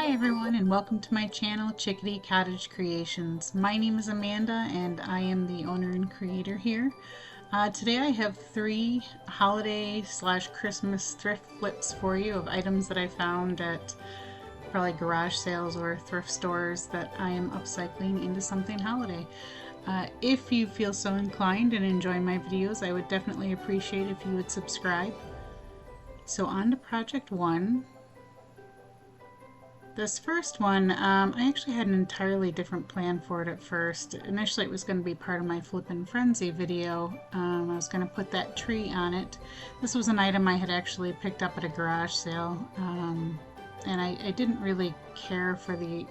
Hi everyone, and welcome to my channel, Chickadee Cottage Creations. My name is Amanda and I am the owner and creator here. Today I have 3 holiday/Christmas thrift flips for you of items that I found at probably garage sales or thrift stores that I am upcycling into something holiday. If you feel so inclined and enjoy my videos, I would definitely appreciate if you would subscribe. So on to project 1. This first one, I actually had an entirely different plan for it at first. Initially it was going to be part of my Flippin' Frenzy video. I was going to put that tree on it. This was an item I had actually picked up at a garage sale, and I didn't really care for I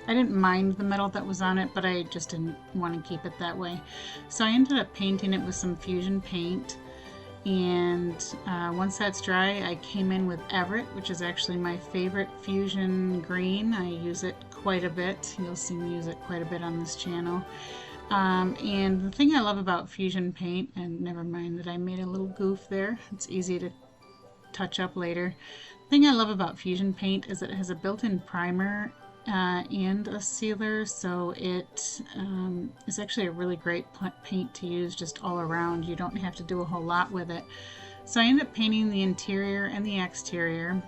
didn't mind the metal that was on it, but I just didn't want to keep it that way. So I ended up painting it with some fusion paint. And once that's dry, I came in with Everett, which is actually my favorite fusion green. I use it quite a bit. You'll see me use it quite a bit on this channel. And the thing I love about fusion paint, and never mind that I made a little goof there, it's easy to touch up later. The thing I love about fusion paint is it has a built-in primer and a sealer, so it is actually a really great paint to use just all around. You don't have to do a whole lot with it. So I end up painting the interior and the exterior,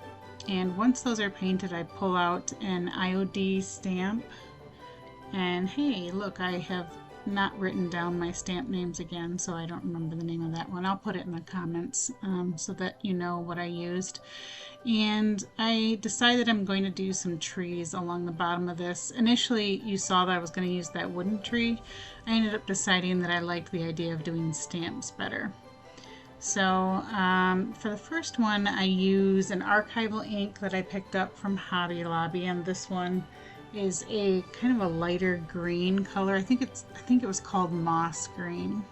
and once those are painted I pull out an IOD stamp, and hey, look, I have not written down my stamp names again, so I don't remember the name of that one. I'll put it in the comments so that you know what I used. And I decided I'm going to do some trees along the bottom of this. Initially you saw that I was going to use that wooden tree. I ended up deciding that I liked the idea of doing stamps better. So for the first one I use an archival ink that I picked up from Hobby Lobby, and this one is a kind of a lighter green color. I think it was called moss green.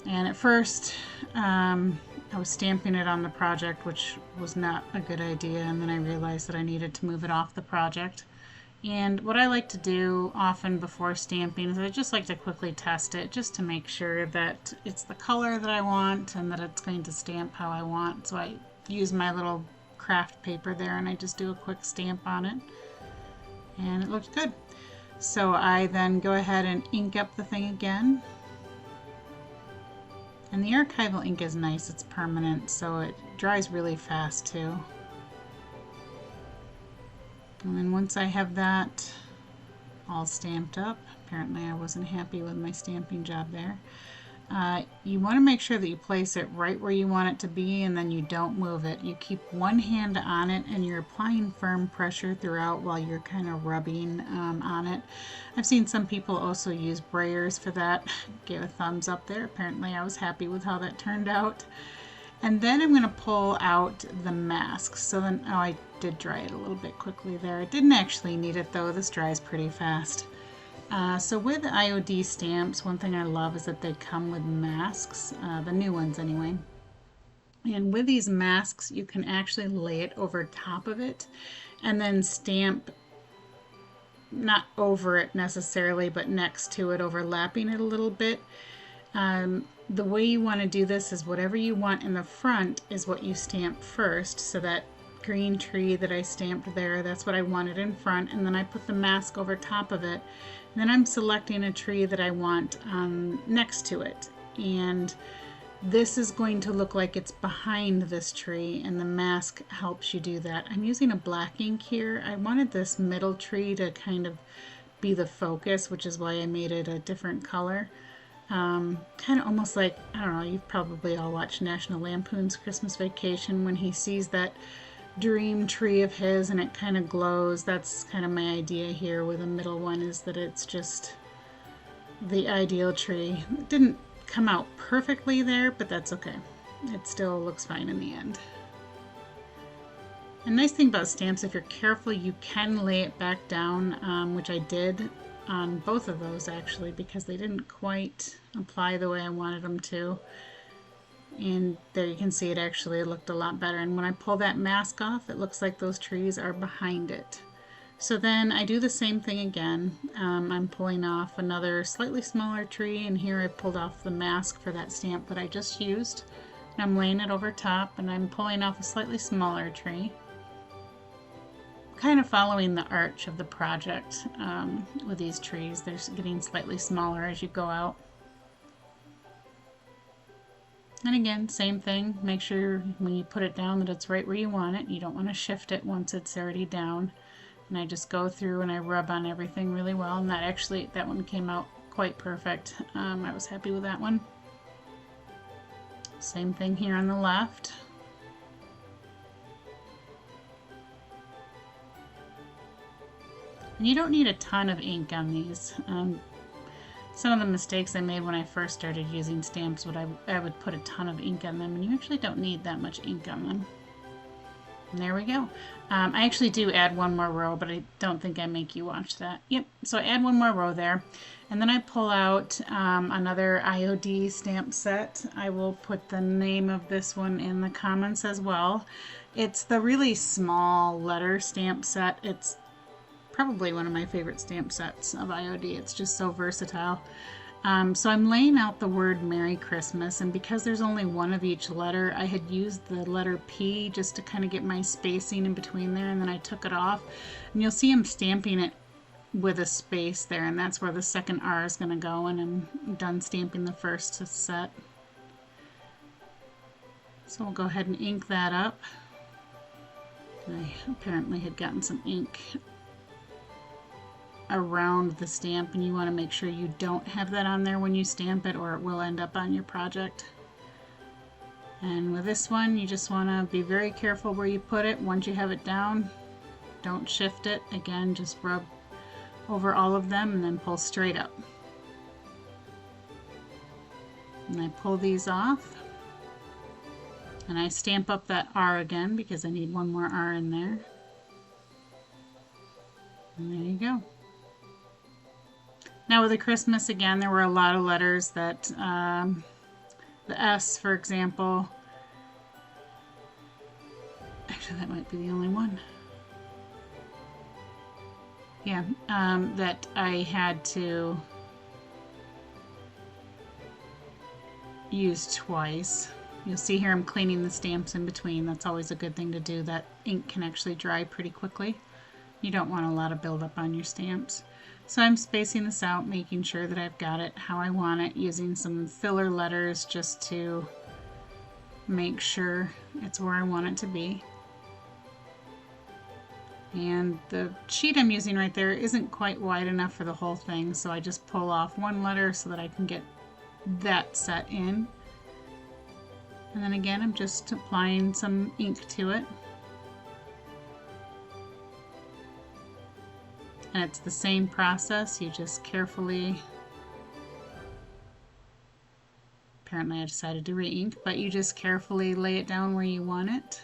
And at first I was stamping it on the project, which was not a good idea, and then I realized that I needed to move it off the project. And what I like to do often before stamping is I just like to quickly test it just to make sure that it's the color that I want and that it's going to stamp how I want. So I use my little craft paper there and I just do a quick stamp on it, and it looks good. So I then go ahead and ink up the thing again. And the archival ink is nice, it's permanent, so it dries really fast too. And then once I have that all stamped up, apparently I wasn't happy with my stamping job there. You want to make sure that you place it right where you want it to be, and then you don't move it. You keep one hand on it and you're applying firm pressure throughout while you're kind of rubbing on it. I've seen some people also use brayers for that. Gave a thumbs up there. Apparently I was happy with how that turned out. And then I'm going to pull out the mask. So then, oh, I did dry it a little bit quickly there. I didn't actually need it though. This dries pretty fast. So with IOD stamps, one thing I love is that they come with masks, the new ones anyway. And with these masks, you can actually lay it over top of it and then stamp, not over it necessarily, but next to it, overlapping it a little bit. The way you want to do this is whatever you want in the front is what you stamp first. So that green tree that I stamped there, that's what I wanted in front, and then I put the mask over top of it. And then I'm selecting a tree that I want next to it, and this is going to look like it's behind this tree, and the mask helps you do that. I'm using a black ink here. I wanted this middle tree to kind of be the focus, which is why I made it a different color. Kind of almost like, I don't know, you've probably all watched National Lampoon's Christmas Vacation when he sees that dream tree of his and it kind of glows. That's kind of my idea here with the middle one, is that it's just the ideal tree. It didn't come out perfectly there, but that's okay. It still looks fine in the end. A nice thing about stamps, if you're careful, you can lay it back down, which I did on both of those actually, because they didn't quite apply the way I wanted them to. And there you can see it actually looked a lot better. And when I pull that mask off, it looks like those trees are behind it. So then I do the same thing again. I'm pulling off another slightly smaller tree, and here I pulled off the mask for that stamp that I just used. And I'm laying it over top, and I'm pulling off a slightly smaller tree. kind of following the arch of the project with these trees. They're getting slightly smaller as you go out. And again, same thing, make sure when you put it down that it's right where you want it. You don't want to shift it once it's already down. And I just go through and I rub on everything really well, and that one came out quite perfect. I was happy with that one. Same thing here on the left. And you don't need a ton of ink on these. Some of the mistakes I made when I first started using stamps, I would put a ton of ink on them, and you actually don't need that much ink on them. And there we go. I actually do add one more row, but I don't think I make you watch that. Yep, so I add one more row there, and then I pull out another IOD stamp set. I will put the name of this one in the comments as well. It's the really small letter stamp set. It's probably one of my favorite stamp sets of IOD. It's just so versatile. So I'm laying out the word Merry Christmas, and because there's only one of each letter, I had used the letter P just to kind of get my spacing in between there, and then I took it off. And you'll see I'm stamping it with a space there, and that's where the second R is going to go, and I'm done stamping the first set. So we'll go ahead and ink that up. I apparently had gotten some ink around the stamp, and you want to make sure you don't have that on there when you stamp it, or it will end up on your project. And with this one, you just want to be very careful where you put it. Once you have it down, don't shift it. Again, just rub over all of them and then pull straight up. And I pull these off, and I stamp up that R again because I need one more R in there. And there you go. Now with the Christmas, again, there were a lot of letters that, the S, for example, actually that might be the only one. Yeah, that I had to use twice. You'll see here I'm cleaning the stamps in between. That's always a good thing to do. That ink can actually dry pretty quickly. You don't want a lot of buildup on your stamps. So I'm spacing this out, making sure that I've got it how I want it, using some filler letters just to make sure it's where I want it to be. And the sheet I'm using right there isn't quite wide enough for the whole thing, so I just pull off one letter so that I can get that set in. And then again, I'm just applying some ink to it. And it's the same process, you just carefully, apparently I decided to re-ink, but you just carefully lay it down where you want it.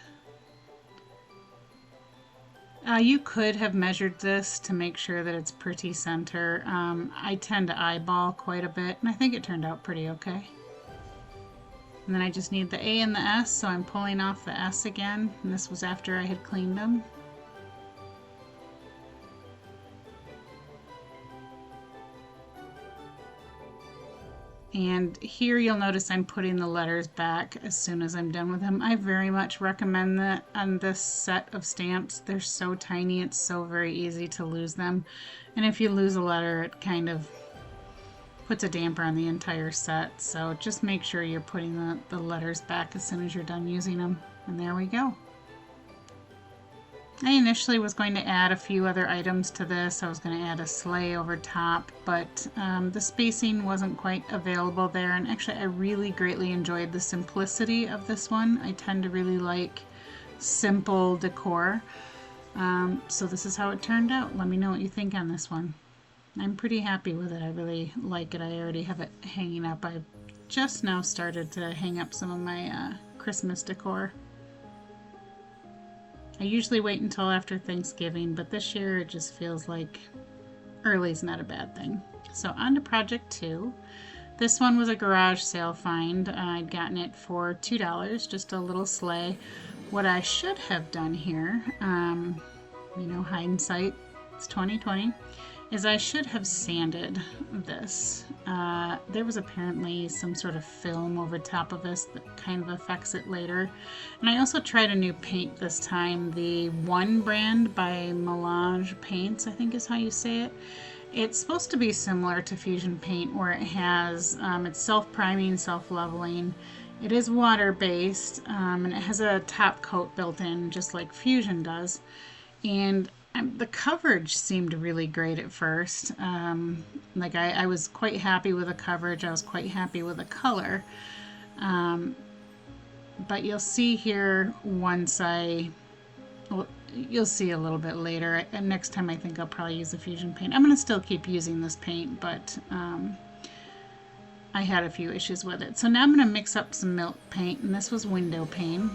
You could have measured this to make sure that it's pretty center. I tend to eyeball quite a bit, and I think it turned out pretty okay. And then I just need the A and the S, so I'm pulling off the S again, and this was after I had cleaned them. And here you'll notice I'm putting the letters back as soon as I'm done with them. I very much recommend that on this set of stamps. They're so tiny, it's so very easy to lose them. And if you lose a letter, it kind of puts a damper on the entire set. So just make sure you're putting the letters back as soon as you're done using them. And there we go. I initially was going to add a few other items to this. I was going to add a sleigh over top, but the spacing wasn't quite available there. And actually, I really greatly enjoyed the simplicity of this one. I tend to really like simple decor. So this is how it turned out. Let me know what you think on this one. I'm pretty happy with it. I really like it. I already have it hanging up. I've just now started to hang up some of my Christmas decor. I usually wait until after Thanksgiving, but this year it just feels like early's not a bad thing. So on to project 2. This one was a garage sale find. I'd gotten it for $2, just a little sleigh. What I should have done here, you know, hindsight, it's 2020, is I should have sanded this. There was apparently some sort of film over top of this that kind of affects it later. And I also tried a new paint this time, the One brand by Melange Paints, I think is how you say it. It's supposed to be similar to Fusion Paint, where it has, it's self-priming, self-leveling. It is water-based, and it has a top coat built in, just like Fusion does. And the coverage seemed really great at first. Like I was quite happy with the coverage. I was quite happy with the color. But you'll see here once well, you'll see a little bit later. And next time I think I'll probably use the Fusion paint. I'm going to still keep using this paint, but I had a few issues with it. So now I'm going to mix up some milk paint, and this was window pane.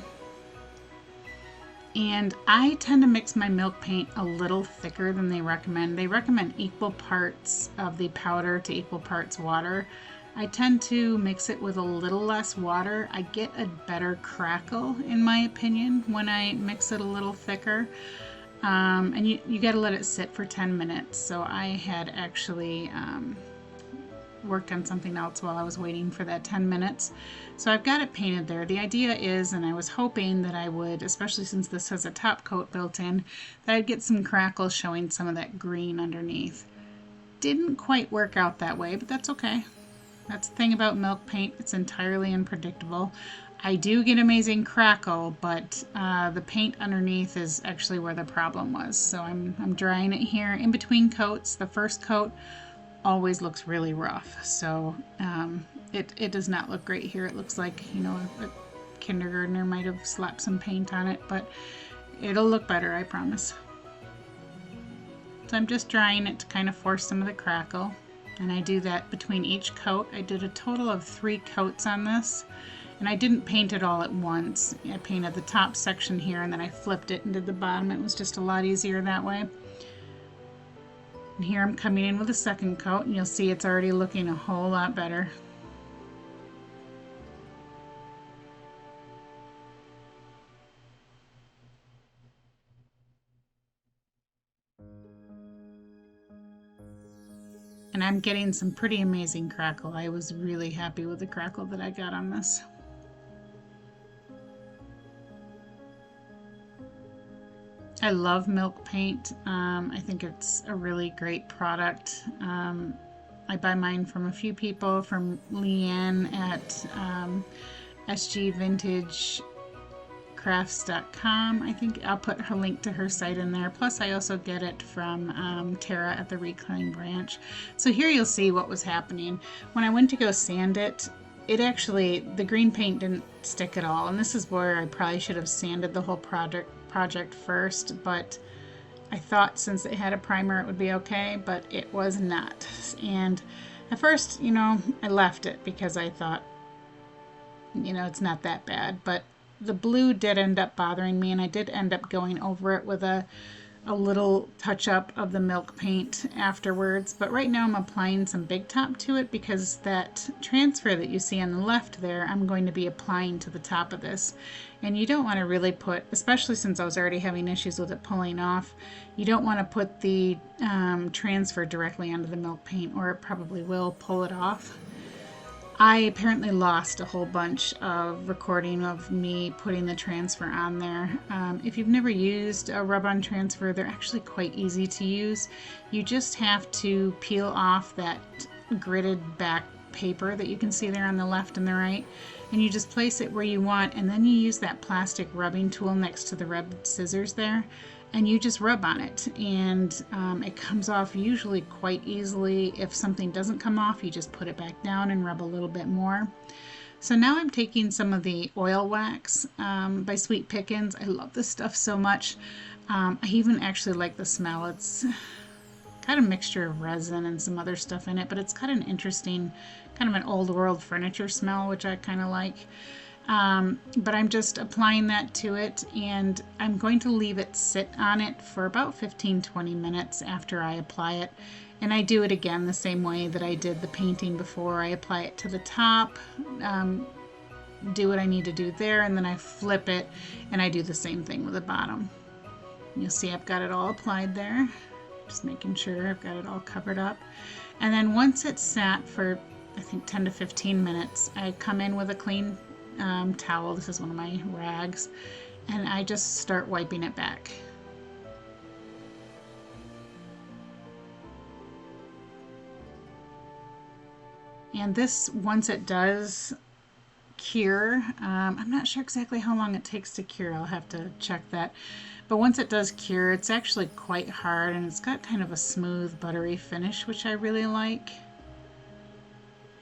And I tend to mix my milk paint a little thicker than they recommend. They recommend equal parts of the powder to equal parts water. I tend to mix it with a little less water. I get a better crackle, in my opinion, when I mix it a little thicker. And you got to let it sit for 10 minutes. So I had actually worked on something else while I was waiting for that 10 minutes. So I've got it painted there. The idea is, and I was hoping that I would, especially since this has a top coat built in, that I'd get some crackles showing some of that green underneath. Didn't quite work out that way, but that's okay. That's the thing about milk paint. It's entirely unpredictable. I do get amazing crackle, but the paint underneath is actually where the problem was. So I'm drying it here in between coats. The first coat always looks really rough, so it does not look great here. It looks like, you know, a kindergartner might have slapped some paint on it, but it'll look better, I promise. So I'm just drying it to kind of force some of the crackle, and I do that between each coat. I did a total of 3 coats on this, and I didn't paint it all at once. I painted the top section here, and then I flipped it and did the bottom. It was just a lot easier that way. And here I'm coming in with a second coat, and you'll see it's already looking a whole lot better. And I'm getting some pretty amazing crackle. I was really happy with the crackle that I got on this. I love milk paint. I think it's a really great product. I buy mine from a few people, from Leanne at sgvintagecrafts.com. I think I'll put her link to her site in there. Plus I also get it from Tara at the Reclaim branch. So here you'll see what was happening. When I went to go sand it, the green paint didn't stick at all. And this is where I probably should have sanded the whole project first, but I thought since it had a primer it would be okay, but it was not. And at first, you know, I left it because I thought, you know, it's not that bad, but the blue did end up bothering me, and I did end up going over it with a little touch up of the milk paint afterwards. But right now I'm applying some Big Top to it, because that transfer that you see on the left there, I'm going to be applying to the top of this. And you don't want to really put, especially since I was already having issues with it pulling off, you don't want to put the transfer directly onto the milk paint, or it probably will pull it off. I apparently lost a whole bunch of recording of me putting the transfer on there. If you've never used a rub-on transfer, they're actually quite easy to use. You just have to peel off that gridded back paper that you can see there on the left and the right, and you just place it where you want, and then you use that plastic rubbing tool next to the rubbed scissors there, and you just rub on it, and it comes off usually quite easily. If something doesn't come off, you just put it back down and rub a little bit more. So now I'm taking some of the oil wax by Sweet Pickins. I love this stuff so much. I even actually like the smell. It's got a mixture of resin and some other stuff in it, but it's got an interesting, kind of an old world furniture smell, which I kind of like. But I'm just applying that to it, and I'm going to leave it sit on it for about 15-20 minutes after I apply it. And I do it again the same way that I did the painting before. I apply it to the top, do what I need to do there, and then I flip it, and I do the same thing with the bottom. You'll see I've got it all applied there. Just making sure I've got it all covered up. And then once it's sat for, I think, 10 to 15 minutes, I come in with a clean towel. This is one of my rags. And I just start wiping it back. And this, once it does cure, I'm not sure exactly how long it takes to cure. I'll have to check that. But once it does cure, it's actually quite hard, and it's got kind of a smooth, buttery finish, which I really like.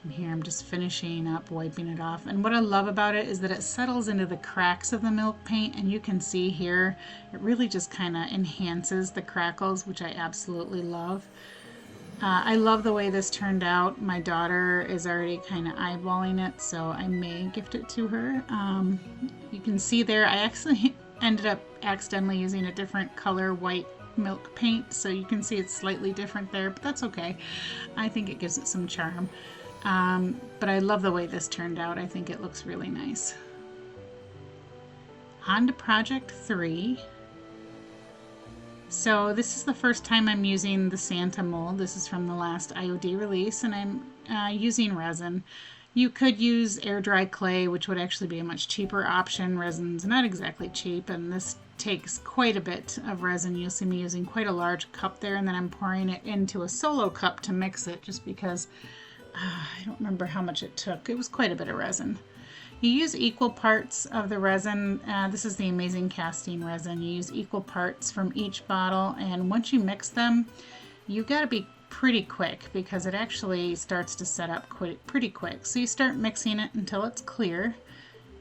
And here I'm just finishing up, wiping it off. And what I love about it is that it settles into the cracks of the milk paint, and you can see here, it really just kind of enhances the crackles, which I absolutely love. I love the way this turned out. My daughter is already kind of eyeballing it, so I may gift it to her. You can see there, I actually ended up accidentally using a different color white milk paint, so you can see it's slightly different there, but that's okay. I think it gives it some charm. But I love the way this turned out. I think it looks really nice. On to project 3. So this is the first time I'm using the Santa mold. This is from the last IOD release, and I'm using resin. You could use air dry clay, which would actually be a much cheaper option. Resin's not exactly cheap, and this takes quite a bit of resin. You'll see me using quite a large cup there, and then I'm pouring it into a solo cup to mix it, just because I don't remember how much it took. It was quite a bit of resin. You use equal parts of the resin. This is the Amazing Casting resin. You use equal parts from each bottle, and once you mix them, you got to be pretty quick because it actually starts to set up pretty quick. So you start mixing it until it's clear.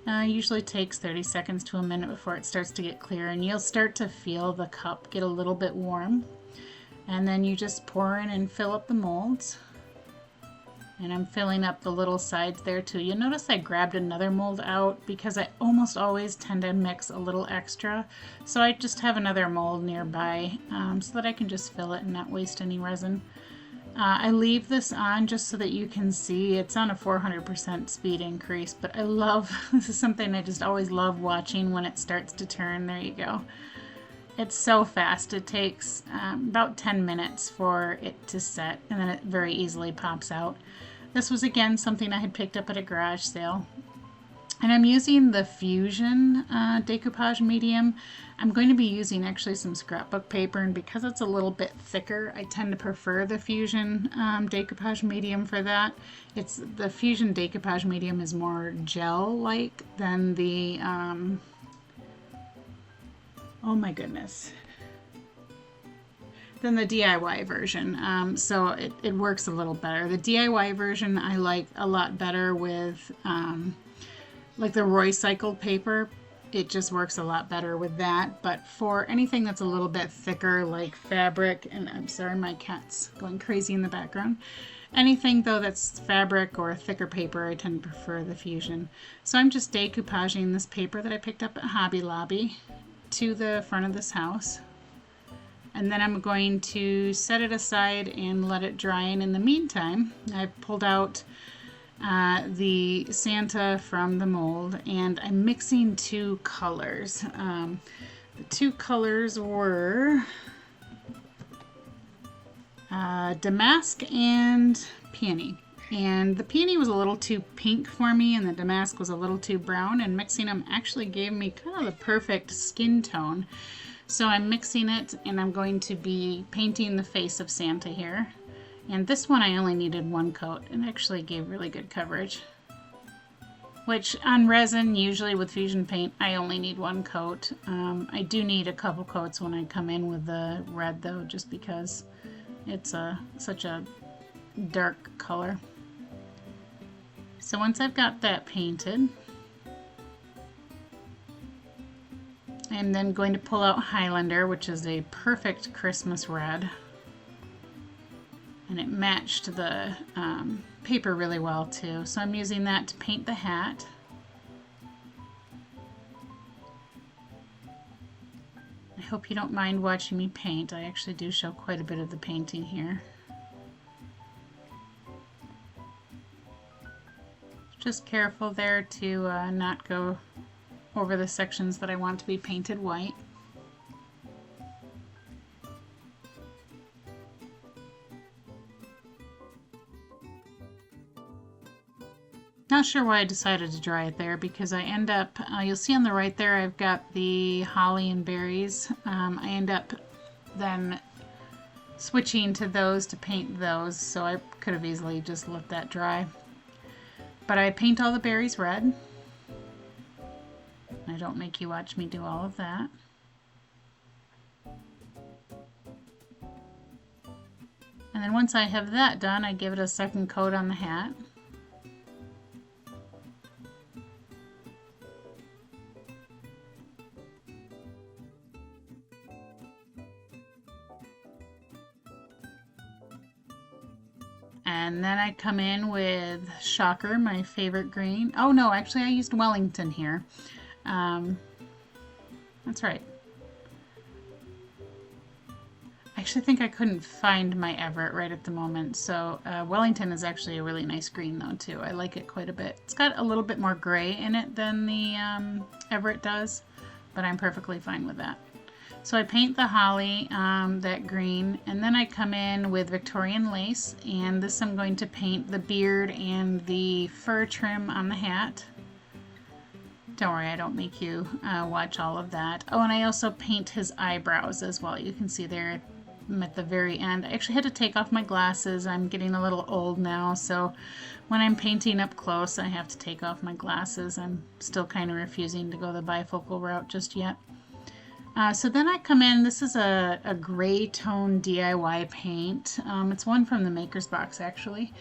Usually takes 30 seconds to a minute before it starts to get clear, and you'll start to feel the cup get a little bit warm. And then you just pour in and fill up the molds. And I'm filling up the little sides there too. You'll notice I grabbed another mold out because I almost always tend to mix a little extra. So I just have another mold nearby so that I can just fill it and not waste any resin. I leave this on just so that you can see it's on a 400% speed increase, but I love, this is something I just always love watching when it starts to turn. There you go. It's so fast. It takes about 10 minutes for it to set, and then it very easily pops out. This was again something I had picked up at a garage sale. And I'm using the Fusion decoupage medium. I'm going to be using actually some scrapbook paper, and because it's a little bit thicker, I tend to prefer the Fusion decoupage medium for that. The Fusion decoupage medium is more gel-like than the, oh my goodness, than the DIY version. So it works a little better. The DIY version I like a lot better with like the Roycycled paper. It just works a lot better with that. But for anything that's a little bit thicker, like fabric, and I'm sorry, my cat's going crazy in the background. Anything though that's fabric or thicker paper, I tend to prefer the Fusion. So I'm just decoupaging this paper that I picked up at Hobby Lobby to the front of this house. And then I'm going to set it aside and let it dry. And in the meantime, I've pulled out the Santa from the mold, and I'm mixing 2 colors. The 2 colors were Damask and Peony. And the peony was a little too pink for me, and the damask was a little too brown, and mixing them actually gave me kind of the perfect skin tone. So I'm mixing it, and I'm going to be painting the face of Santa here. And this one I only needed 1 coat, and actually gave really good coverage. Which on resin, usually with Fusion paint, I only need 1 coat. I do need a couple coats when I come in with the red though, just because it's such a dark color. So once I've got that painted, I'm then going to pull out Highlander, which is a perfect Christmas red. And it matched the paper really well too. So I'm using that to paint the hat. I hope you don't mind watching me paint. I actually do show quite a bit of the painting here. Just careful there to not go over the sections that I want to be painted white. Not sure why I decided to dry it there, because I end up, you'll see on the right there, I've got the holly and berries. I end up then switching to those to paint those, so I could have easily just let that dry. But I paint all the berries red. I don't make you watch me do all of that. And then once I have that done, I give it a second coat on the hat. And then I come in with Shocker, my favorite green. Oh no, actually I used Wellington here. That's right. I actually think I couldn't find my Everett right at the moment, so Wellington is actually a really nice green though too. I like it quite a bit. It's got a little bit more gray in it than the Everett does, but I'm perfectly fine with that. So I paint the holly, that green, and then I come in with Victorian lace, and this I'm going to paint the beard and the fur trim on the hat. Don't worry, I don't make you watch all of that. Oh, and I also paint his eyebrows as well. You can see there at the very end. I actually had to take off my glasses. I'm getting a little old now, so when I'm painting up close, I have to take off my glasses. I'm still kind of refusing to go the bifocal route just yet. So then I come in, this is a gray tone DIY paint. It's one from the Maker's Box actually,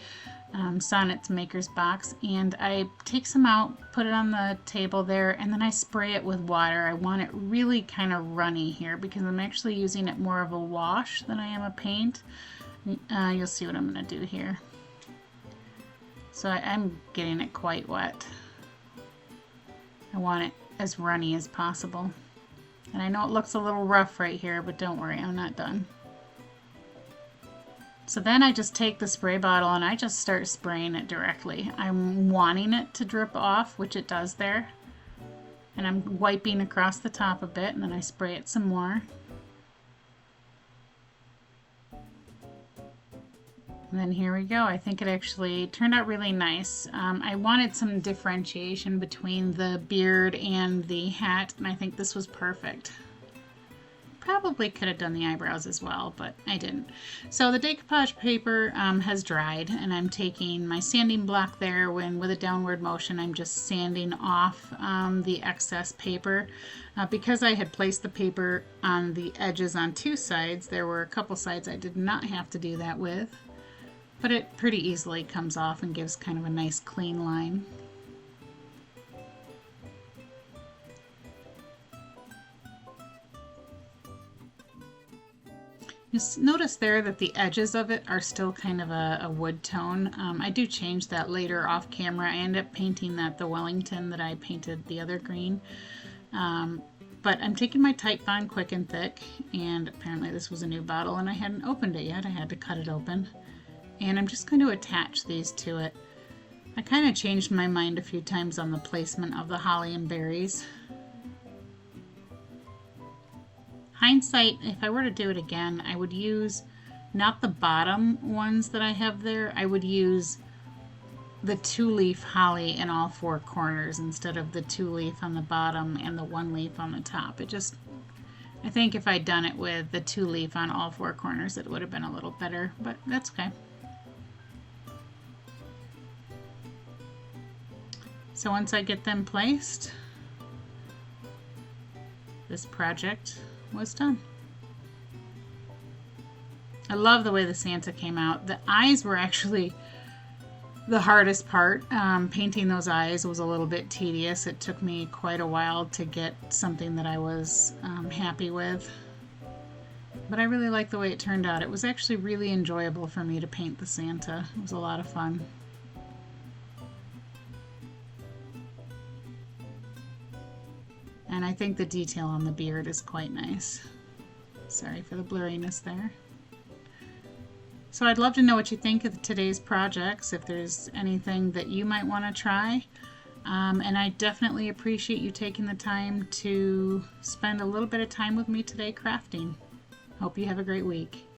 Sonnet's Maker's Box, and I take some out, put it on the table there, and then I spray it with water. I want it really kind of runny here because I'm actually using it more of a wash than I am a paint. You'll see what I'm going to do here. So I'm getting it quite wet. I want it as runny as possible. And I know it looks a little rough right here, but don't worry, I'm not done. So then I just take the spray bottle and I just start spraying it directly. I'm wanting it to drip off, which it does there. And I'm wiping across the top a bit, and then I spray it some more. And then here we go. I think it actually turned out really nice. I wanted some differentiation between the beard and the hat, and I think this was perfect. Probably could have done the eyebrows as well, but I didn't. So the decoupage paper has dried, and I'm taking my sanding block there when with a downward motion I'm just sanding off the excess paper. Because I had placed the paper on the edges on two sides, there were a couple sides I did not have to do that with. But it pretty easily comes off and gives kind of a nice clean line. You'll notice there that the edges of it are still kind of a wood tone. I do change that later off camera. I end up painting the Wellington that I painted the other green. But I'm taking my Type Bond Quick and Thick, and apparently this was a new bottle and I hadn't opened it yet. I had to cut it open. And I'm just going to attach these to it. I kind of changed my mind a few times on the placement of the holly and berries. Hindsight, if I were to do it again, I would use not the bottom ones that I have there. I would use the 2-leaf holly in all 4 corners instead of the 2-leaf on the bottom and the 1-leaf on the top. I think if I'd done it with the 2-leaf on all 4 corners, it would have been a little better, but that's okay. So once I get them placed, this project was done. I love the way the Santa came out. The eyes were actually the hardest part. Painting those eyes was a little bit tedious. It took me quite a while to get something that I was happy with. But I really like the way it turned out. It was actually really enjoyable for me to paint the Santa. It was a lot of fun. And I think the detail on the beard is quite nice. Sorry for the blurriness there. So I'd love to know what you think of today's projects, if there's anything that you might want to try. And I definitely appreciate you taking the time to spend a little bit of time with me today crafting. Hope you have a great week.